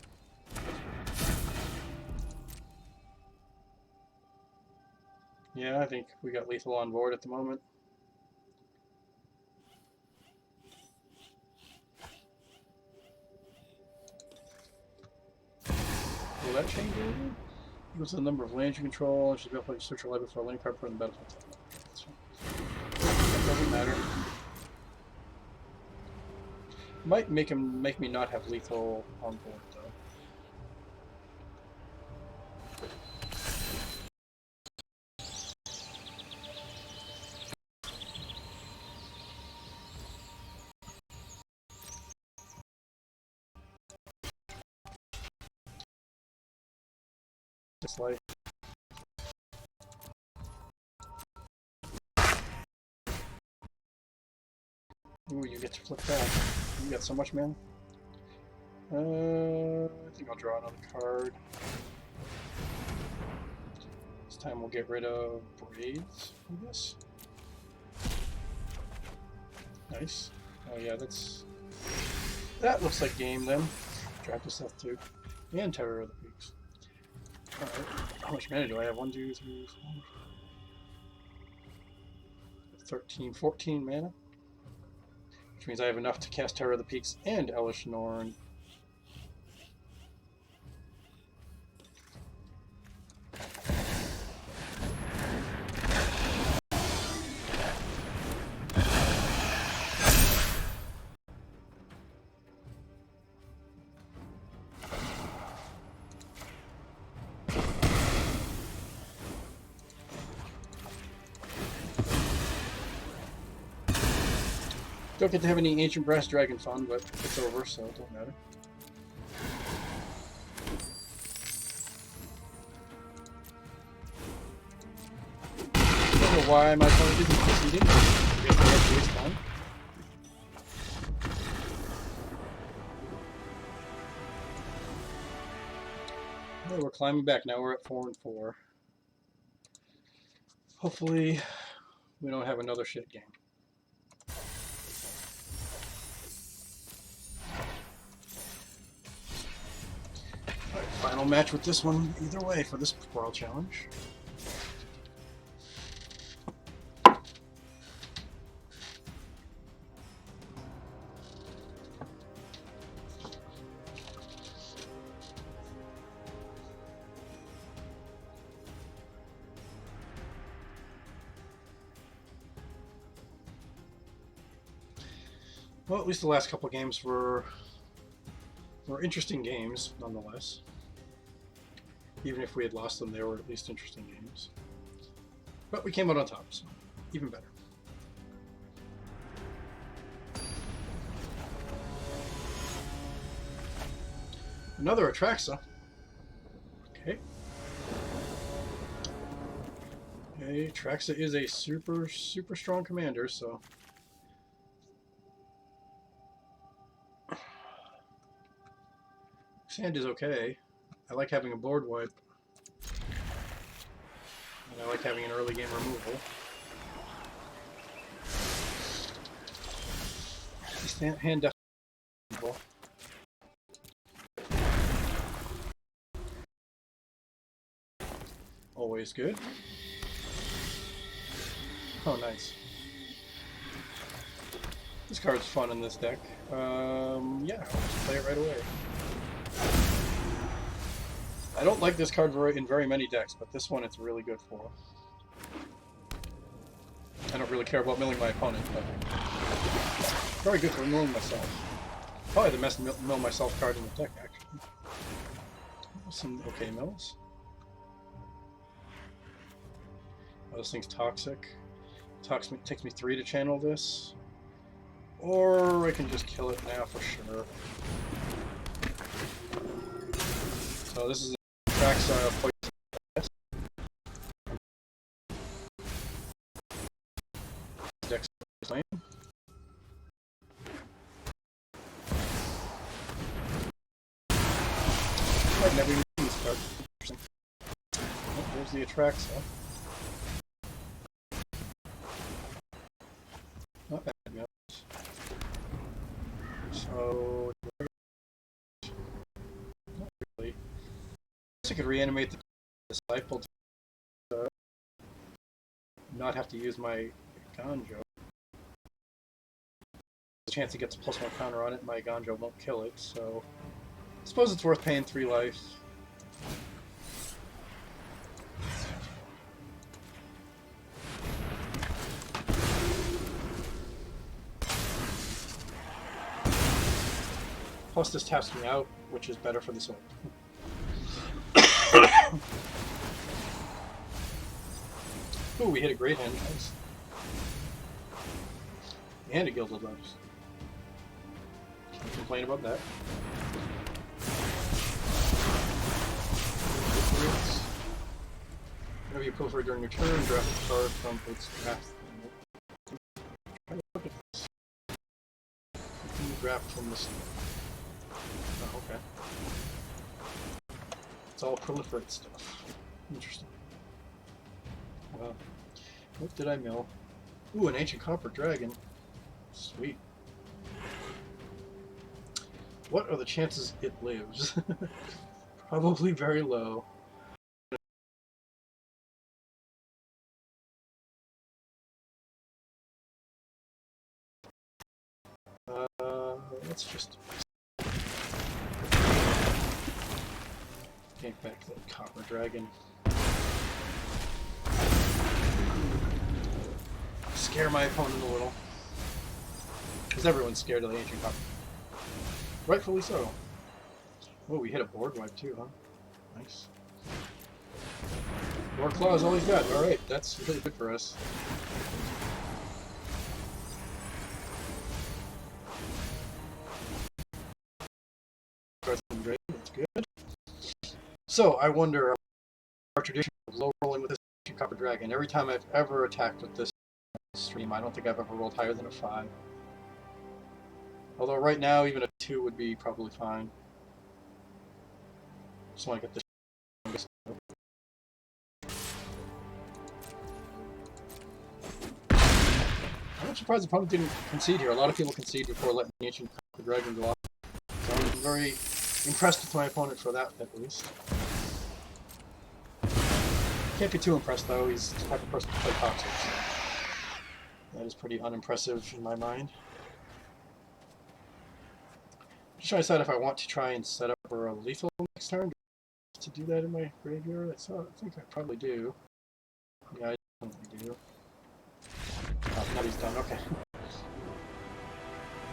Yeah, I think we got lethal on board at the moment. will that change anything? Equals the number of lands you control. It should be able to search your library for a land card put in the battlefield. That doesn't matter. Might make me not have lethal on board though. Just like ooh, you get to flip back. You got so much mana. I think I'll draw another card. This time we'll get rid of Braids from this. Nice. Oh yeah, that looks like game then. Draft this stuff too. And Terror of the Peaks. Alright. How much mana do I have? 1, 2, 3, 4. 13, 14 mana. Which means I have enough to cast Terror of the Peaks and Elish Norn. Don't get to have any Ancient Brass Dragon fun, but it's over, so it don't matter. I don't know why my opponent isn't proceeding. I guess I have to waste time. Oh, we're climbing back. Now we're at 4 and 4. Hopefully, we don't have another shit game. Final match with this one, either way, for this Brawl Challenge. Well, at least the last couple of games were interesting games, nonetheless. Even if we had lost them, they were at least interesting games. But we came out on top, so even better. Another Atraxa. Okay. Okay, Atraxa is a super strong commander, so... Sand is okay. I like having a board wipe. And I like having an early game removal. This hand definitely. Always good. Oh, nice. This card's fun in this deck. Yeah, I'll just play it right away. I don't like this card in very many decks, but this one it's really good for. I don't really care about milling my opponent, but very good for milling myself. Probably the best mill myself card in the deck, actually. Some okay mills. Oh, this thing's toxic. Takes me 3 to channel this. Or I can just kill it now for sure. So this is Kroxa poison. Dex flame. I've never even seen this card. Oh, there's the Atraxa. Not bad, no. So, not really. I guess I could reanimate the disciple to not have to use my Ganjo. There's a chance it gets a +1 counter on it, my Ganjo won't kill it, so I suppose it's worth paying 3 life. Plus this taps me out, which is better for the sword. Ooh, we hit a great hand, guys. And a Gilded Lotus. Can't complain about that. Whenever you pilfer during your turn, draft a card from its draft. Look at this. What can you draft from this? Oh, okay. It's all proliferate stuff. Interesting. What did I mill? Ooh, an ancient copper dragon. Sweet. What are the chances it lives? Probably very low. Let's just get back to that copper dragon. Scare my opponent a little. Because everyone's scared of the ancient copper. Rightfully so. Oh, we hit a board wipe too, huh? Nice. Board claw is all he's got. Alright, that's really good for us. That's good. So, I wonder, our tradition of low rolling with this ancient copper dragon. Every time I've ever attacked with this stream, I don't think I've ever rolled higher than a 5. Although right now, even a 2 would be probably fine. Just want to get this. I'm surprised the opponent didn't concede here. A lot of people concede before letting the ancient copper dragon go off. So I'm very impressed with my opponent for that, at least. Can't be too impressed, though. He's the type of person to play toxic. So that is pretty unimpressive in my mind. Just trying to decide if I want to try and set up for a lethal next turn to do that in my graveyard. So I think I probably do. Yeah, I definitely do. Oh, now he's done. Okay.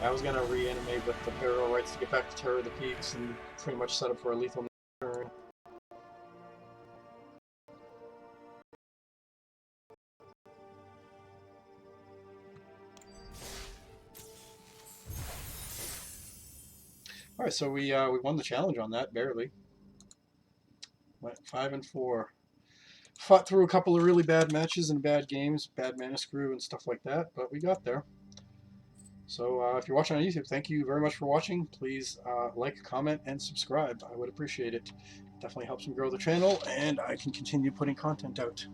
I was gonna reanimate with the Hero Rights to get back to Terror of the Peaks and pretty much set up for a lethal turn. All right, so we won the challenge on that barely. Went 5-4. Fought through a couple of really bad matches and bad games, bad mana screw and stuff like that, but we got there. So if you're watching on YouTube, thank you very much for watching. Please like, comment, and subscribe. I would appreciate it. Definitely helps me grow the channel, and I can continue putting content out.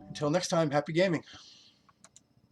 Until next time, happy gaming.